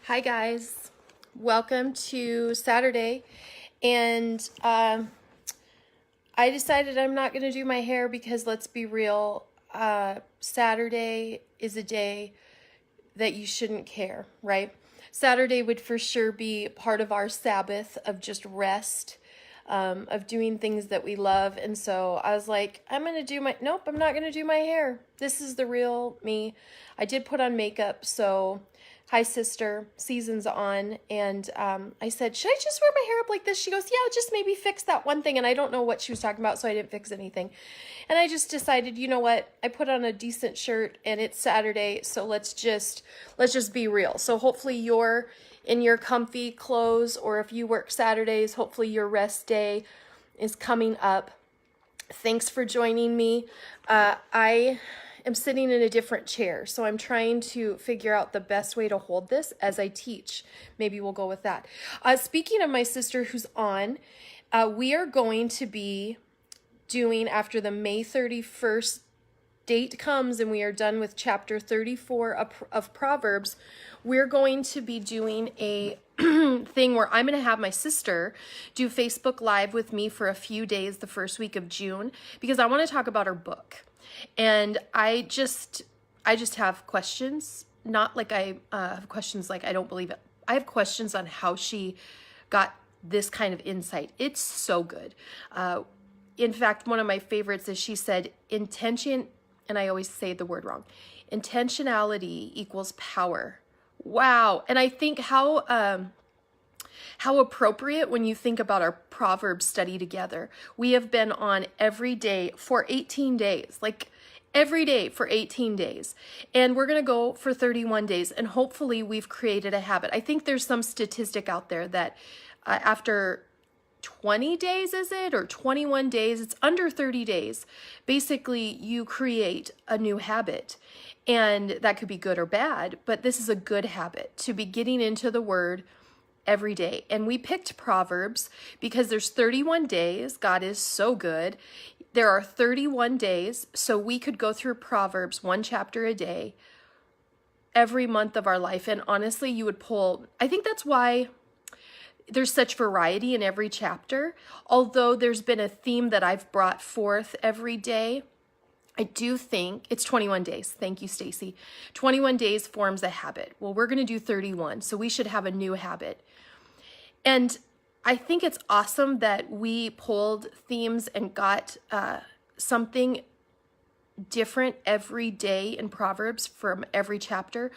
Hi guys, welcome to Saturday, and I decided I'm not going to do my hair because let's be real, Saturday is a day that you shouldn't care, right? Saturday would for sure be part of our Sabbath of just rest, of doing things that we love. And so I was like, I'm not going to do my hair. This is the real me. I did put on makeup, so hi sister, season's on. And I said, should I just wear my hair up like this? She goes, yeah, just maybe fix that one thing. And I don't know what she was talking about, so I didn't fix anything. And I just decided, you know what? I put on a decent shirt and it's Saturday, so let's just be real. So hopefully you're in your comfy clothes, or if you work Saturdays, hopefully your rest day is coming up. Thanks for joining me. I am sitting in a different chair, so I'm trying to figure out the best way to hold this as I teach. Maybe we'll go with that. Speaking of my sister who's on, we are going to be doing, after the May 31st date comes and we are done with chapter 34 of Proverbs, we're going to be doing a thing where I'm going to have my sister do Facebook Live with me for a few days the first week of June, because I want to talk about her book. And I just have questions, not like I have questions like I don't believe it. I have questions on how she got this kind of insight. It's so good. In fact, one of my favorites is she said, intention, and I always say the word wrong, intentionality equals power. Wow. And I think how appropriate when you think about our Proverbs study together. We have been on every day for 18 days, like every day for 18 days. And we're going to go for 31 days. And hopefully we've created a habit. I think there's some statistic out there that after 20 days, is it, or 21 days, it's under 30 days, basically you create a new habit. And that could be good or bad, but this is a good habit to be getting into the word every day. And we picked Proverbs because there's 31 days. God is so good. There are 31 days, so we could go through Proverbs, one chapter a day, every month of our life. And honestly, you would pull, I think that's why there's such variety in every chapter. Although there's been a theme that I've brought forth every day, I do think it's 21 days. Thank you, Stacy. 21 days forms a habit. Well, we're going to do 31, so we should have a new habit. And I think it's awesome that we pulled themes and got something different every day in Proverbs from every chapter.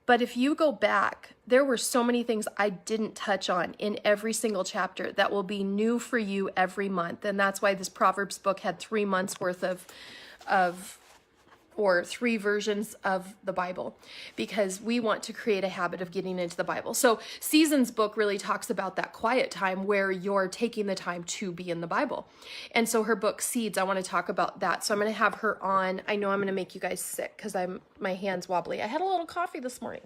But if you go back, there were so many things I didn't touch on in every single chapter that will be new for you every month. And that's why this Proverbs book had 3 months worth or 3 versions of the Bible, because we want to create a habit of getting into the Bible. So Season's book really talks about that quiet time where you're taking the time to be in the Bible. And so her book Seeds, I want to talk about that. So I'm going to have her on. I know I'm going to make you guys sick because my hand's wobbly. I had a little coffee this morning.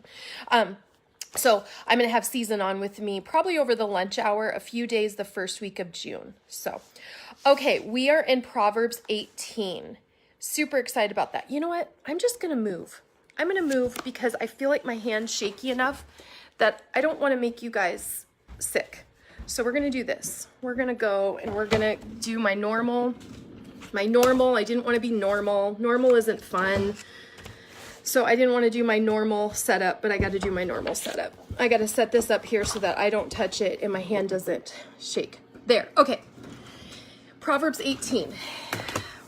So I'm going to have Season on with me probably over the lunch hour, a few days the first week of June. So, okay, we are in Proverbs 18. Super excited about that. You know what? I'm just going to move. I'm going to move because I feel like my hand's shaky enough that I don't want to make you guys sick. So we're going to do this. We're going to go and we're going to do my normal. I didn't want to be normal. Normal isn't fun. So I didn't want to do my normal setup, but I got to do my normal setup. I got to set this up here so that I don't touch it and my hand doesn't shake. There. Okay. Proverbs 18.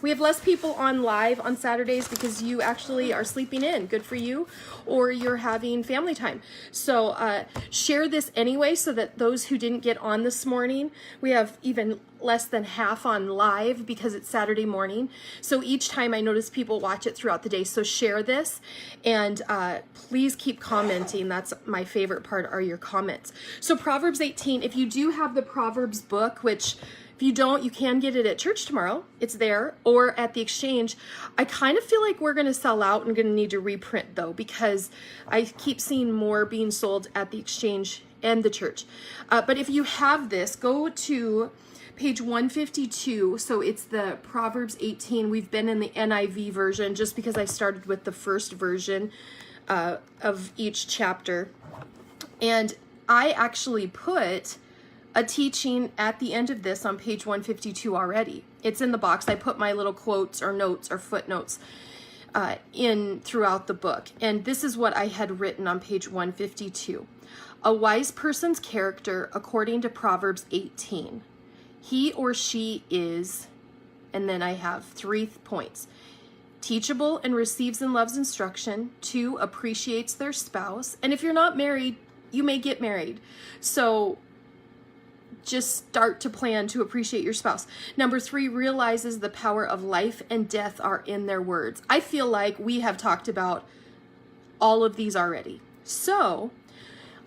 We have less people on live on Saturdays because you actually are sleeping in. Good for you. Or you're having family time. So share this anyway so that those who didn't get on this morning, we have even less than half on live because it's Saturday morning. So each time I notice people watch it throughout the day. So share this and please keep commenting. That's my favorite part, are your comments. So Proverbs 18, if you do have the Proverbs book, which if you don't, you can get it at church tomorrow. It's there, or at the exchange. I kind of feel like we're going to sell out and going to need to reprint though, because I keep seeing more being sold at the exchange and the church. But if you have this, go to page 152. So it's the Proverbs 18. We've been in the NIV version just because I started with the first version of each chapter. And I actually put a teaching at the end of this on page 152 already. It's in the box. I put my little quotes or notes or footnotes in throughout the book. And this is what I had written on page 152. A wise person's character, according to Proverbs 18. He or she is, and then I have 3 points. Teachable and receives and loves instruction. 2, appreciates their spouse. And if you're not married, you may get married. So just start to plan to appreciate your spouse. Number 3, realizes the power of life and death are in their words. I feel like we have talked about all of these already. So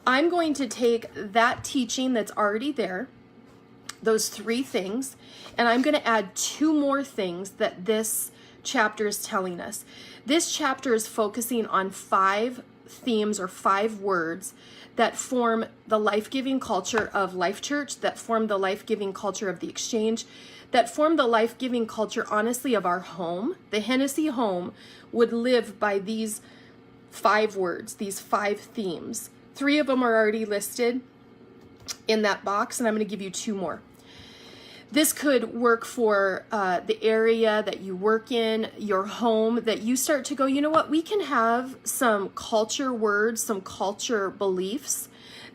I'm going to take that teaching that's already there, those 3 things, and I'm going to add 2 more things that this chapter is telling us. This chapter is focusing on 5 themes or 5 words that form the life-giving culture of Life Church, that form the life-giving culture of the Exchange, that form the life-giving culture, honestly, of our home. The Hennessy home would live by these 5 words, these 5 themes. 3 of them are already listed in that box, and I'm going to give you 2 more. This could work for the area that you work in, your home, that you start to go, you know what, we can have some culture words, some culture beliefs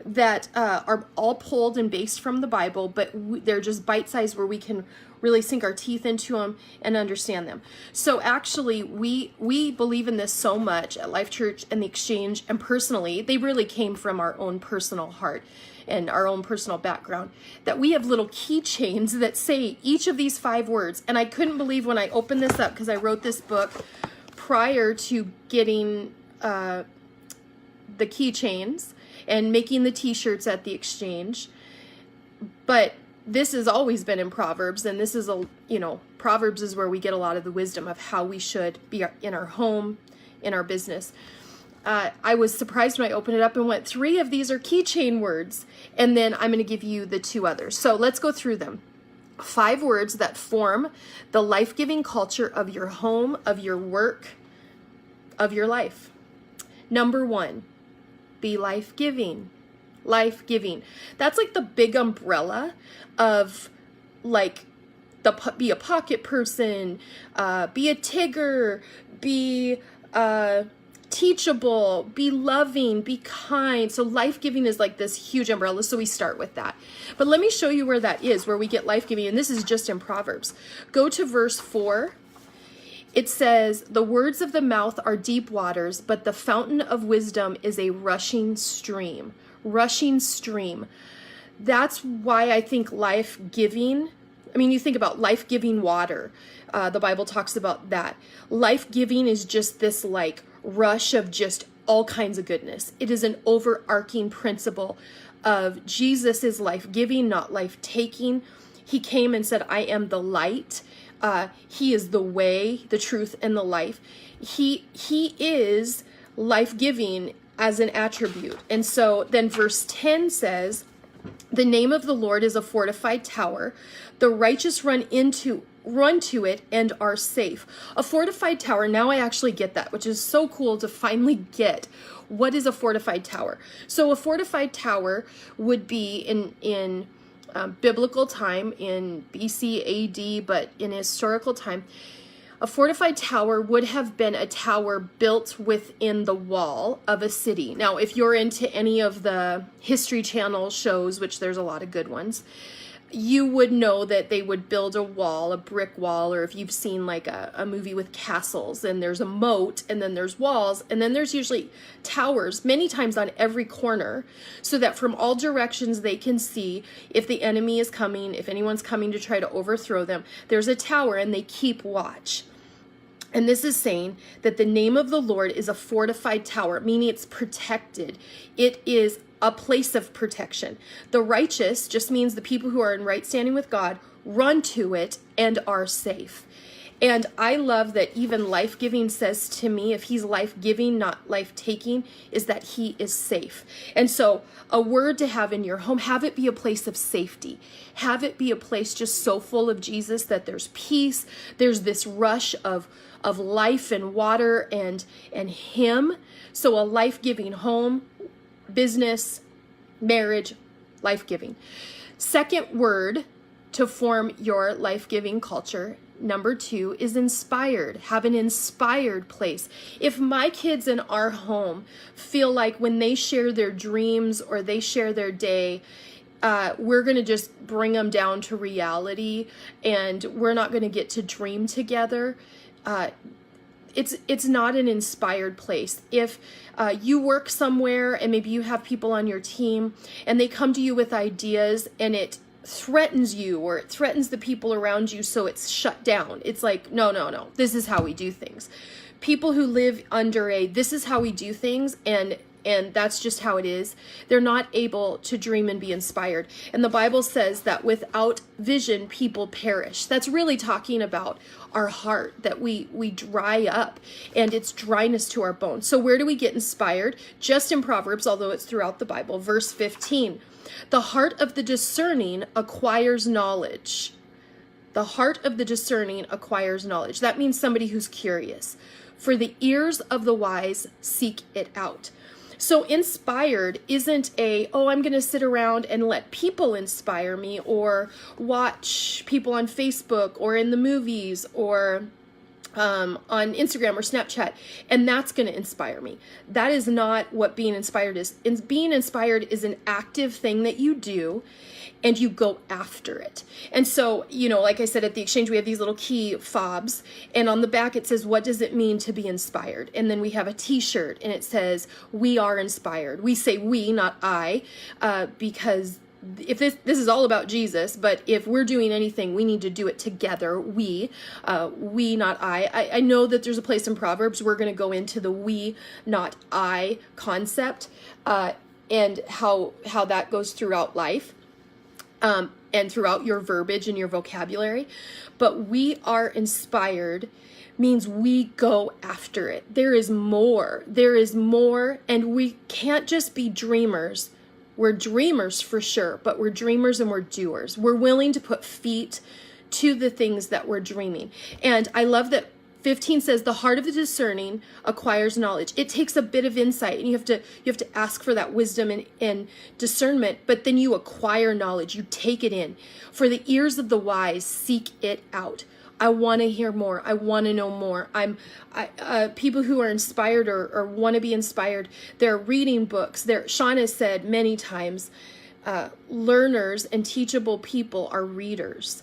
that are all pulled and based from the Bible, but they're just bite-sized where we can really sink our teeth into them and understand them. So actually, we believe in this so much at Life Church and the Exchange, and personally, they really came from our own personal heart and our own personal background, that we have little keychains that say each of these 5 words. And I couldn't believe when I opened this up, because I wrote this book prior to getting the keychains and making the t-shirts at the Exchange. But this has always been in Proverbs, and this is Proverbs is where we get a lot of the wisdom of how we should be in our home, in our business. I was surprised when I opened it up and went, 3 of these are keychain words, and then I'm going to give you the 2 others. So let's go through them. 5 words that form the life-giving culture of your home, of your work, of your life. Number 1, be life-giving. Life-giving. That's like the big umbrella of like be a pocket person, be a Tigger, be teachable, be loving, be kind. So life-giving is like this huge umbrella. So we start with that. But let me show you where that is, where we get life-giving. And this is just in Proverbs. Go to verse 4. It says, the words of the mouth are deep waters, but the fountain of wisdom is a rushing stream. Rushing stream. That's why I think life-giving, you think about life-giving water. The Bible talks about that. Life-giving is just this like rush of just all kinds of goodness. It is an overarching principle of Jesus is life-giving, not life-taking. He came and said, I am the light. He is the way, the truth, and the life. He is life-giving as an attribute. And so then verse 10 says, the name of the Lord is a fortified tower. The righteous run to it and are safe. A fortified tower, now I actually get that, which is so cool to finally get. What is a fortified tower? So a fortified tower would be in biblical time, in BC AD, but in historical time, a fortified tower would have been a tower built within the wall of a city. Now, if you're into any of the History Channel shows, which there's a lot of good ones, you would know that they would build a wall, a brick wall, or if you've seen like a movie with castles, and there's a moat, and then there's walls, and then there's usually towers, many times on every corner, so that from all directions they can see if the enemy is coming, if anyone's coming to try to overthrow them. There's a tower, and they keep watch. And this is saying that the name of the Lord is a fortified tower, meaning it's protected. It is a place of protection. The righteous just means the people who are in right standing with God run to it and are safe. And I love that even life-giving says to me, if he's life-giving, not life-taking, is that he is safe. And so a word to have in your home, have it be a place of safety. Have it be a place just so full of Jesus that there's peace. There's this rush of life and water and him. So a life-giving home, business, marriage, life-giving. Second word to form your life-giving culture, number 2, is inspired. Have an inspired place. If my kids in our home feel like when they share their dreams or they share their day, we're going to just bring them down to reality and we're not going to get to dream together, it's not an inspired place. If you work somewhere and maybe you have people on your team and they come to you with ideas and it threatens you or it threatens the people around you, so it's shut down. It's like, no, this is how we do things. People who live under this is how we do things, and that's just how it is, they're not able to dream and be inspired. And the Bible says that without vision, people perish. That's really talking about our heart, that we dry up, and it's dryness to our bones. So where do we get inspired? Just in Proverbs, although it's throughout the Bible. Verse 15, the heart of the discerning acquires knowledge. The heart of the discerning acquires knowledge. That means somebody who's curious. For the ears of the wise seek it out. So inspired isn't I'm going to sit around and let people inspire me or watch people on Facebook or in the movies or on Instagram or Snapchat, and that's going to inspire me. That is not what being inspired is. Being inspired is an active thing that you do, and you go after it. And so, like I said, at the exchange, we have these little key fobs, and on the back it says, what does it mean to be inspired? And then we have a t-shirt, and it says, we are inspired. We say we, not I, because if this is all about Jesus, but if we're doing anything, we need to do it together. We, not I. I know that there's a place in Proverbs we're going to go into the we, not I concept, and how that goes throughout life, and throughout your verbiage and your vocabulary. But we are inspired means we go after it. There is more, and we can't just be dreamers. We're dreamers for sure, but we're dreamers and we're doers. We're willing to put feet to the things that we're dreaming. And I love that 15 says the heart of the discerning acquires knowledge. It takes a bit of insight, and you have to ask for that wisdom and discernment, but then you acquire knowledge. You take it in. For the ears of the wise seek it out. I want to hear more. I want to know more. People who are inspired or want to be inspired, they're reading books. Sean has said many times, learners and teachable people are readers.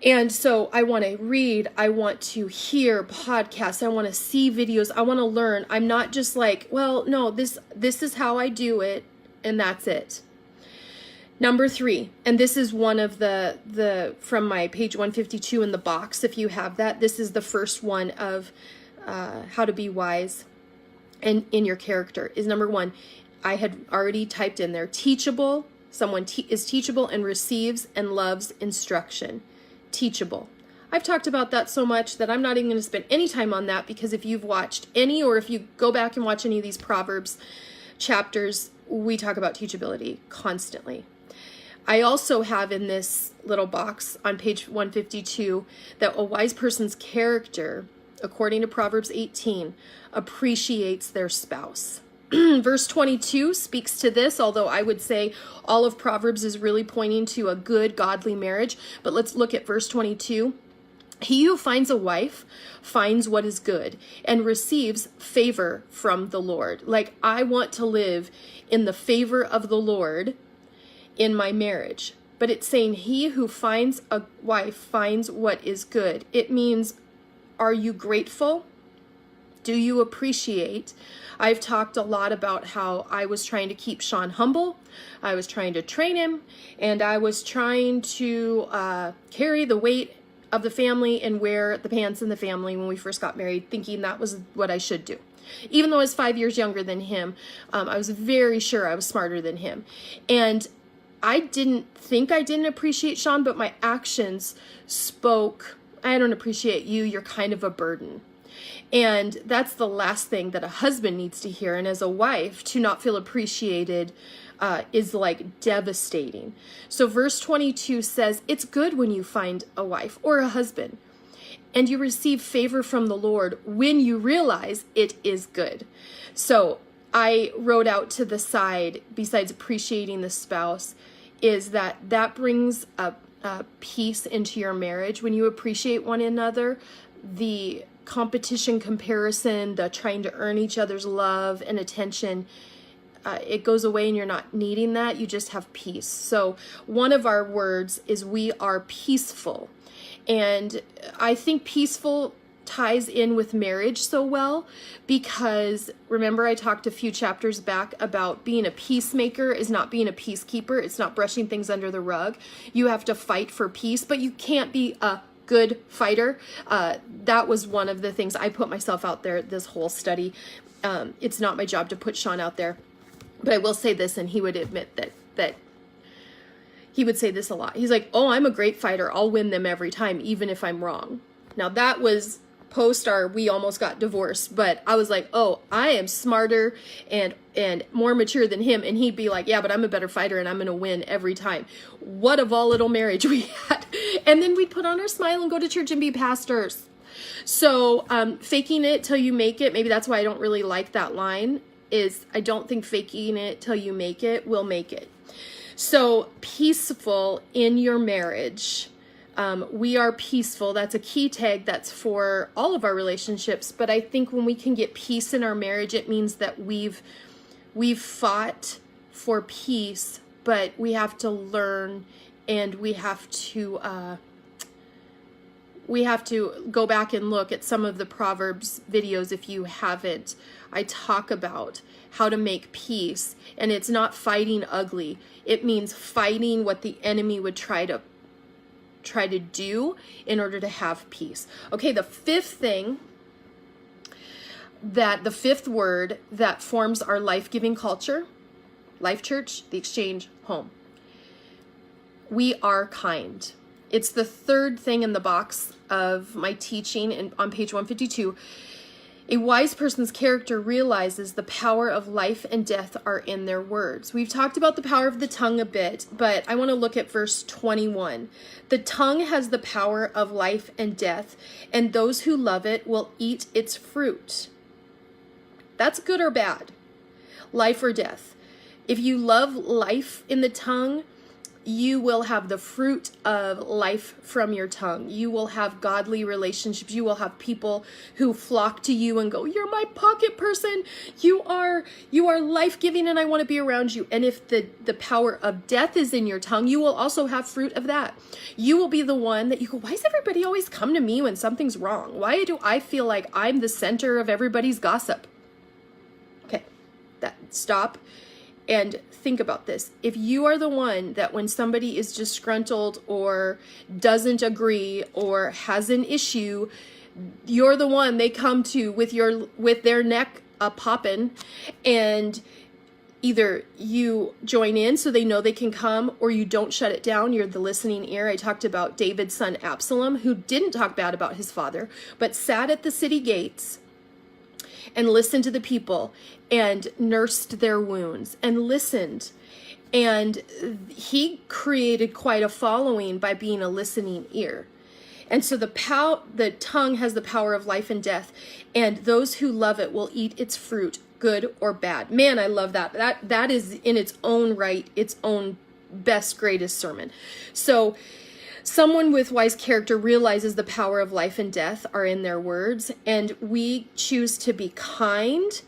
And so I want to read, I want to hear podcasts, I want to see videos, I want to learn. I'm not just like, well, no, this is how I do it, and that's it. Number 3, and this is one of the from my page 152 in the box, if you have that. This is the first one of how to be wise and in your character, is number 1. I had already typed in there, teachable. Someone is teachable and receives and loves instruction. Teachable. I've talked about that so much that I'm not even going to spend any time on that, because if you've watched any, or if you go back and watch any of these Proverbs chapters, we talk about teachability constantly. I also have in this little box on page 152 that a wise person's character, according to Proverbs 18, appreciates their spouse. Verse 22 speaks to this, although I would say all of Proverbs is really pointing to a good, godly marriage. But let's look at verse 22. He who finds a wife finds what is good and receives favor from the Lord. Like, I want to live in the favor of the Lord in my marriage. But it's saying he who finds a wife finds what is good. It means, are you grateful? Do you appreciate? I've talked a lot about how I was trying to keep Sean humble. I was trying to train him, and I was trying to carry the weight of the family and wear the pants in the family when we first got married, thinking that was what I should do. Even though I was 5 years younger than him, I was very sure I was smarter than him. And I didn't appreciate Sean, but my actions spoke, I don't appreciate you, you're kind of a burden. And that's the last thing that a husband needs to hear. And as a wife, to not feel appreciated is like devastating. So verse 22 says, it's good when you find a wife or a husband, and you receive favor from the Lord when you realize it is good. So I wrote out to the side, besides appreciating the spouse, is that brings a peace into your marriage. When you appreciate one another, the competition, comparison, the trying to earn each other's love and attention, it goes away, and you're not needing that. You just have peace. So one of our words is we are peaceful. And I think peaceful ties in with marriage so well, because remember I talked a few chapters back about being a peacemaker is not being a peacekeeper. It's not brushing things under the rug. You have to fight for peace, but you can't be a good fighter. That was one of the things I put myself out there this whole study. It's not my job to put Sean out there, but I will say this, and he would admit that he would say this a lot. He's like, oh, I'm a great fighter. I'll win them every time, even if I'm wrong. Now that was post our we almost got divorced, but I was like, oh, I am smarter and more mature than him. And he'd be like, yeah, but I'm a better fighter and I'm going to win every time. What a volatile marriage we had. And then we'd put on our smile and go to church and be pastors. So faking it till you make it, maybe that's why I don't really like that line, is I don't think faking it till you make it will make it. So peaceful in your marriage. We are peaceful. That's a key tag that's for all of our relationships. But I think when we can get peace in our marriage, it means that we've fought for peace, but we have to learn, and we have to go back and look at some of the Proverbs videos if you haven't. I talk about how to make peace, and it's not fighting ugly. It means fighting what the enemy would try to do in order to have peace. Okay, the fifth word that forms our life-giving culture, Life Church, the Exchange, home. We are kind. It's the third thing in the box of my teaching on page 152. A wise person's character realizes the power of life and death are in their words. We've talked about the power of the tongue a bit, but I want to look at verse 21. The tongue has the power of life and death, and those who love it will eat its fruit. That's good or bad? Life or death? If you love life in the tongue, you will have the fruit of life from your tongue. You will have godly relationships. You will have people who flock to you and go, you're my pocket person. You are life-giving, and I want to be around you. And if the power of death is in your tongue, you will also have fruit of that. You will be the one that you go, why does everybody always come to me when something's wrong? Why do I feel like I'm the center of everybody's gossip? Okay, stop. And think about this. If you are the one that when somebody is disgruntled or doesn't agree or has an issue, you're the one they come to with their neck popping, and either you join in so they know they can come, or you don't shut it down. You're the listening ear. I talked about David's son Absalom, who didn't talk bad about his father, but sat at the city gates and listened to the people and nursed their wounds and listened. And he created quite a following by being a listening ear. And so the tongue has the power of life and death, and those who love it will eat its fruit, good or bad. Man, I love that. That is in its own right, its own best, greatest sermon. So someone with wise character realizes the power of life and death are in their words, and we choose to be kind,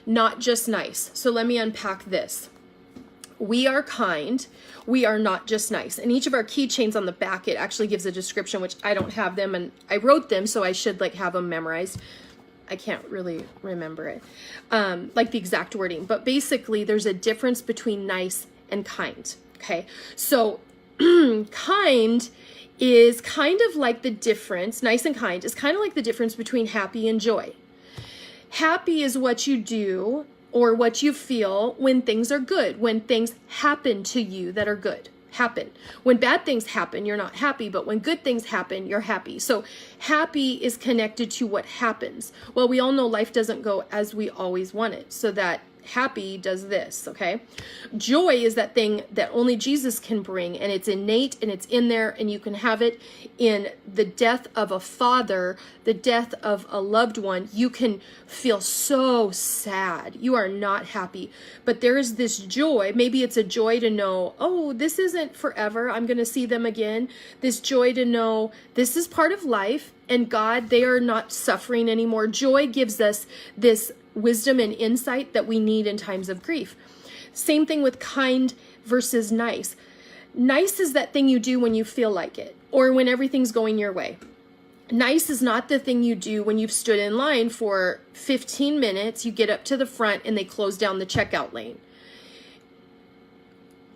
not just nice. So let me unpack this. We are kind. We are not just nice. And each of our keychains on the back, it actually gives a description, which I don't have them, and I wrote them, so I should have them memorized. I can't really remember it, like the exact wording. But basically, there's a difference between nice and kind. Okay, so kind is kind of like the difference, nice and kind is kind of like the difference between happy and joy. Happy is what you do or what you feel when things are good, when things happen to you that are good, happen. When bad things happen, you're not happy, but when good things happen, you're happy. So happy is connected to what happens. Well, we all know life doesn't go as we always want it, so that Happy does this, okay? Joy is that thing that only Jesus can bring, and it's innate and it's in there, and you can have it in the death of a father, the death of a loved one. You can feel so sad. You are not happy. But there is this joy. Maybe it's a joy to know, oh, this isn't forever. I'm going to see them again. This joy to know this is part of life, and God, they are not suffering anymore. Joy gives us this wisdom and insight that we need in times of grief. Same thing with kind versus nice. Nice is that thing you do when you feel like it, or when everything's going your way. Nice is not the thing you do when you've stood in line for 15 minutes, you get up to the front and they close down the checkout lane.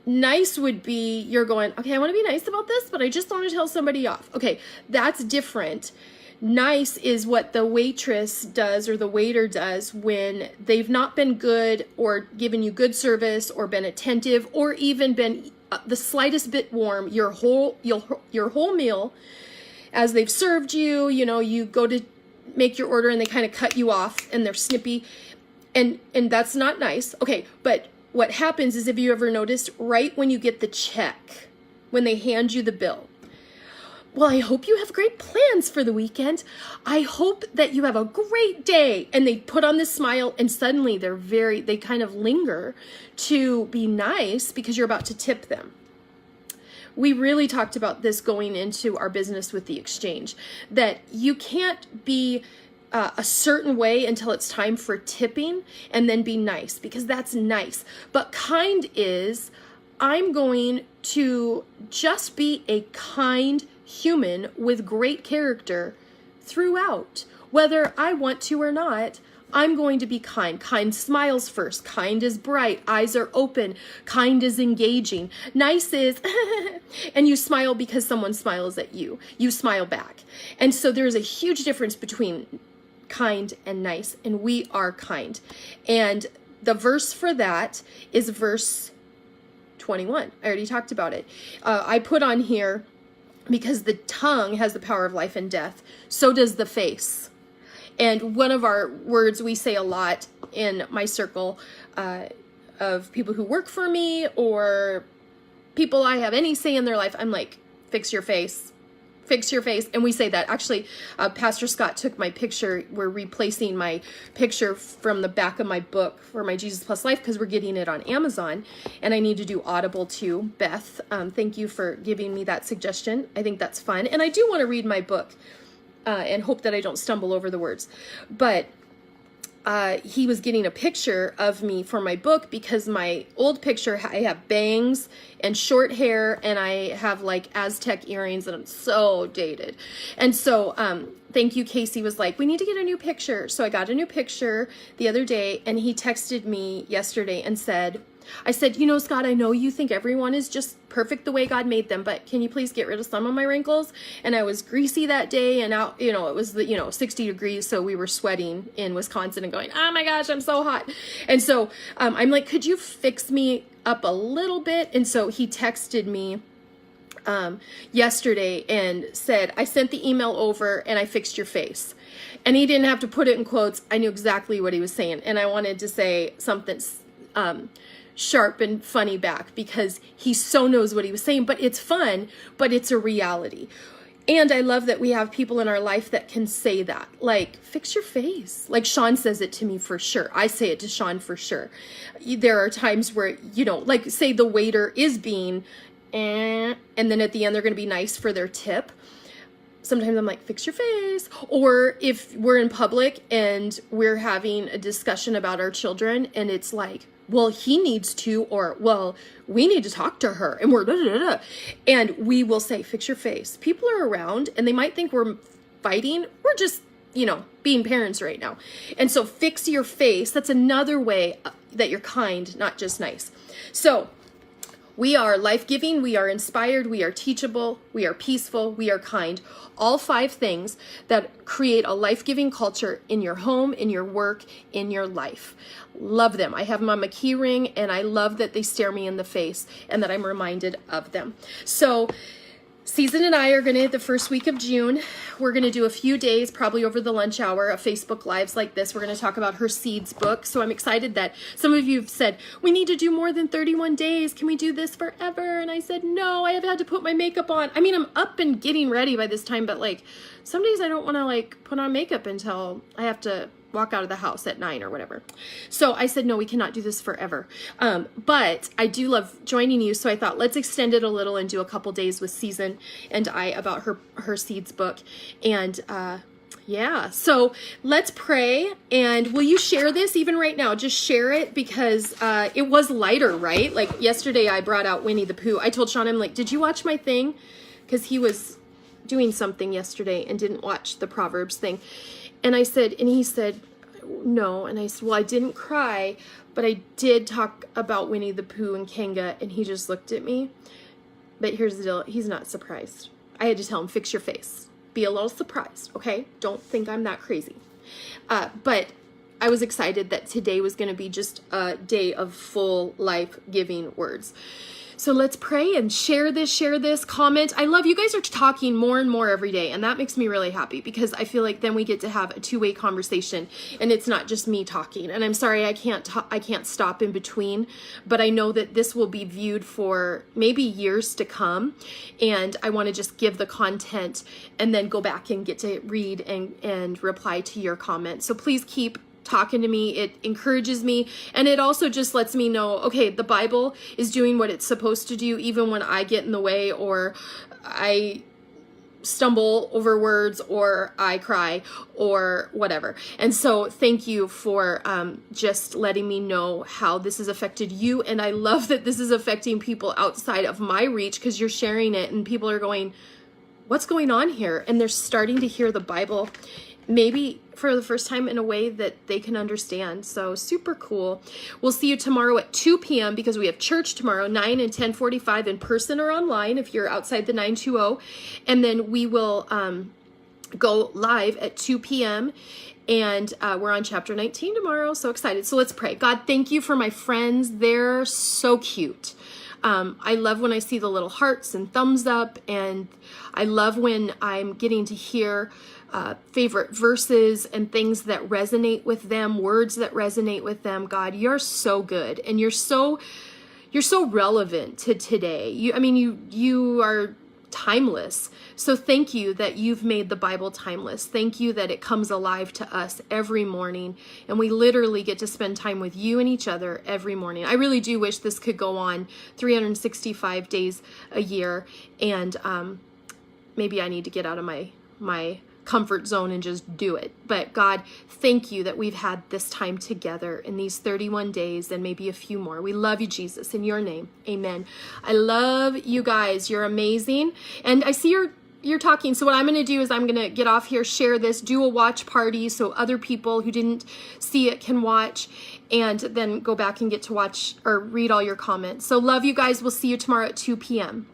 Nice would be you're going, okay, I want to be nice about this, but I just want to tell somebody off. Okay, that's different. Nice is what the waitress does or the waiter does when they've not been good or given you good service or been attentive or even been the slightest bit warm your whole meal. As they've served you, you go to make your order and they kind of cut you off and they're snippy, and that's not nice. Okay, but what happens is, have you ever noticed right when you get the check, when they hand you the bill, well, I hope you have great plans for the weekend. I hope that you have a great day. And they put on this smile, and suddenly they kind of linger to be nice because you're about to tip them. We really talked about this going into our business with the exchange, that you can't be a certain way until it's time for tipping and then be nice, because that's nice. But kind is, I'm going to just be a kind human with great character throughout. Whether I want to or not, I'm going to be kind. Kind smiles first. Kind is bright. Eyes are open. Kind is engaging. Nice is, and you smile because someone smiles at you. You smile back. And so there's a huge difference between kind and nice, and we are kind. And the verse for that is verse 21. I already talked about it. I put on here, because the tongue has the power of life and death, so does the face. And one of our words we say a lot in my circle of people who work for me or people I have any say in their life, I'm like, fix your face. Fix your face. And we say that. Actually, Pastor Scott took my picture. We're replacing my picture from the back of my book for my Jesus Plus Life because we're getting it on Amazon. And I need to do Audible too. Beth, thank you for giving me that suggestion. I think that's fun. And I do want to read my book and hope that I don't stumble over the words. But he was getting a picture of me for my book because my old picture, I have bangs and short hair and I have like Aztec earrings and I'm so dated. And so thank you, Casey was like, we need to get a new picture. So I got a new picture the other day and he texted me yesterday and said, I said, Scott, I know you think everyone is just perfect the way God made them, but can you please get rid of some of my wrinkles? And I was greasy that day and out, it was 60 degrees. So we were sweating in Wisconsin and going, oh my gosh, I'm so hot. And so I'm like, could you fix me up a little bit? And so he texted me yesterday and said, I sent the email over and I fixed your face. And he didn't have to put it in quotes. I knew exactly what he was saying. And I wanted to say something sharp and funny back because he so knows what he was saying, but it's fun, but it's a reality. And I love that we have people in our life that can say that, like, fix your face. Like Sean says it to me for sure. I say it to Sean for sure. There are times where, like say the waiter is being, and then at the end they're going to be nice for their tip. Sometimes I'm like, fix your face. Or if we're in public and we're having a discussion about our children and it's like, well, he needs to, or, well, we need to talk to her. And we're, da, da, da, da. And we will say, fix your face. People are around and they might think we're fighting. We're just, being parents right now. And so fix your face. That's another way that you're kind, not just nice. So we are life-giving, we are inspired, we are teachable, we are peaceful, we are kind. All 5 things that create a life-giving culture in your home, in your work, in your life. Love them. I have them on my key ring, and I love that they stare me in the face and that I'm reminded of them. So Season and I are going to, the first week of June, we're going to do a few days, probably over the lunch hour, of Facebook Lives like this. We're going to talk about her Seeds book. So I'm excited that some of you have said, we need to do more than 31 days. Can we do this forever? And I said, no, I have had to put my makeup on. I mean, I'm up and getting ready by this time, but like some days I don't want to like put on makeup until I have to walk out of the house at 9 or whatever. So I said, no, we cannot do this forever. But I do love joining you. So I thought, let's extend it a little and do a couple days with Season and I about her Seeds book. And yeah, so let's pray. And will you share this even right now? Just share it because it was lighter, right? Like yesterday I brought out Winnie the Pooh. I told Sean, I'm like, did you watch my thing? Because he was doing something yesterday and didn't watch the Proverbs thing. And I said, and he said, no. And I said, well, I didn't cry, but I did talk about Winnie the Pooh and Kanga. And he just looked at me. But here's the deal. He's not surprised. I had to tell him, fix your face. Be a little surprised, okay? Don't think I'm that crazy. But I was excited that today was going to be just a day of full life-giving words. So let's pray and share this, comment. I love you guys are talking more and more every day, and that makes me really happy because I feel like then we get to have a two-way conversation and it's not just me talking. And I'm sorry I can't stop in between, but I know that this will be viewed for maybe years to come, and I want to just give the content and then go back and get to read and reply to your comments. So please keep talking to me. It encourages me, and it also just lets me know, okay, the Bible is doing what it's supposed to do even when I get in the way or I stumble over words or I cry or whatever. And so thank you for just letting me know how this has affected you, and I love that this is affecting people outside of my reach because you're sharing it and people are going, what's going on here? And they're starting to hear the Bible maybe for the first time in a way that they can understand. So super cool. We'll see you tomorrow at 2 p.m. because we have church tomorrow, 9 and 10:45 in person or online if you're outside the 920. And then we will go live at 2 p.m. And we're on chapter 19 tomorrow. So excited. So let's pray. God, thank you for my friends. They're so cute. I love when I see the little hearts and thumbs up, and I love when I'm getting to hear favorite verses and things that resonate with them, words that resonate with them. God, you're so good, and you're so relevant to today. You are timeless. So thank you that you've made the Bible timeless. Thank you that it comes alive to us every morning, and we literally get to spend time with you and each other every morning. I really do wish this could go on 365 days a year, and maybe I need to get out of my comfort zone and just do it. But God, thank you that we've had this time together in these 31 days and maybe a few more. We love you, Jesus, in your name. Amen. I love you guys. You're amazing. And I see you're talking. So what I'm going to do is I'm going to get off here, share this, do a watch party so other people who didn't see it can watch, and then go back and get to watch or read all your comments. So love you guys. We'll see you tomorrow at 2 p.m.